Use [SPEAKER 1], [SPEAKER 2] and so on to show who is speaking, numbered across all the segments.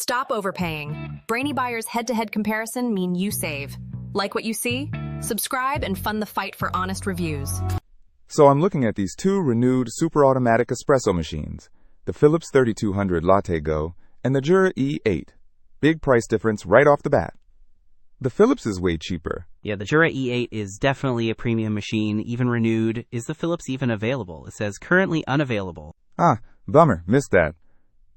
[SPEAKER 1] Stop overpaying. Brainy Buyer's head-to-head comparison mean you save. Like what you see? Subscribe and fund the fight for honest reviews.
[SPEAKER 2] So I'm looking at these two renewed super-automatic espresso machines, the Philips 3200 LatteGo and the Jura E8. Big price difference right off the bat. The Philips is way cheaper.
[SPEAKER 3] Yeah, the Jura E8 is definitely a premium machine, even renewed. Is the Philips even available? It says currently unavailable.
[SPEAKER 2] Ah, bummer, missed that.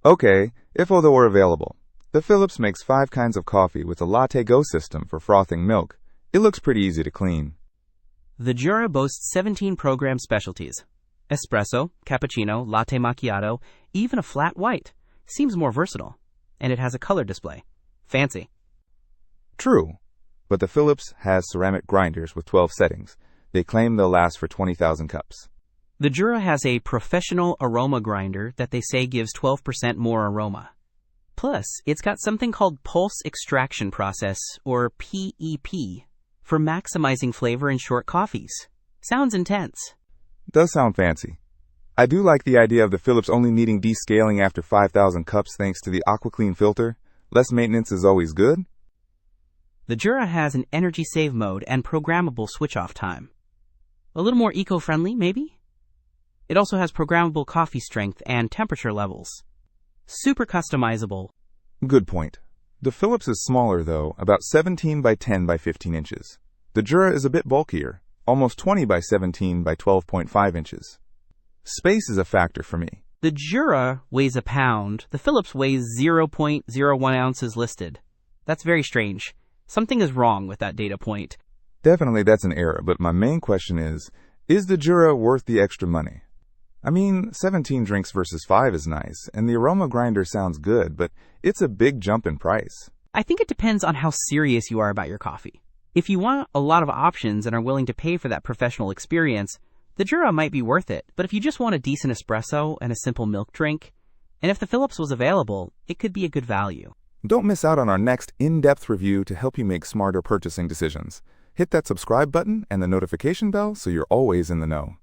[SPEAKER 2] Okay, if although were available. The Philips makes 5 kinds of coffee with a LatteGo system for frothing milk. It looks pretty easy to clean.
[SPEAKER 3] The Jura boasts 17 program specialties. Espresso, cappuccino, latte macchiato, even a flat white. Seems more versatile. And it has a color display. Fancy.
[SPEAKER 2] True, but the Philips has ceramic grinders with 12 settings. They claim they'll last for 20,000 cups.
[SPEAKER 3] The Jura has a professional aroma grinder that they say gives 12% more aroma. Plus, it's got something called pulse extraction process, or P.E.P, for maximizing flavor in short coffees. Sounds intense.
[SPEAKER 2] Does sound fancy. I do like the idea of the Philips only needing descaling after 5,000 cups thanks to the AquaClean filter. Less maintenance is always good.
[SPEAKER 3] The Jura has an energy save mode and programmable switch-off time. A little more eco-friendly, maybe? It also has programmable coffee strength and temperature levels. Super customizable.
[SPEAKER 2] Good point. The Philips is smaller though, about 17 by 10 by 15 inches. The Jura is a bit bulkier, almost 20 by 17 by 12.5 inches. Space is a factor for me.
[SPEAKER 3] The Jura weighs a pound. The Philips weighs 0.01 ounces listed. That's very strange. Something is wrong with that data point.
[SPEAKER 2] Definitely that's an error, but my main question is the Jura worth the extra money? I mean, 17 drinks versus 5 is nice, and the aroma grinder sounds good, but it's a big jump in price.
[SPEAKER 3] I think it depends on how serious you are about your coffee. If you want a lot of options and are willing to pay for that professional experience, the Jura might be worth it. But if you just want a decent espresso and a simple milk drink, and if the Philips was available, it could be a good value.
[SPEAKER 2] Don't miss out on our next in-depth review to help you make smarter purchasing decisions. Hit that subscribe button and the notification bell so you're always in the know.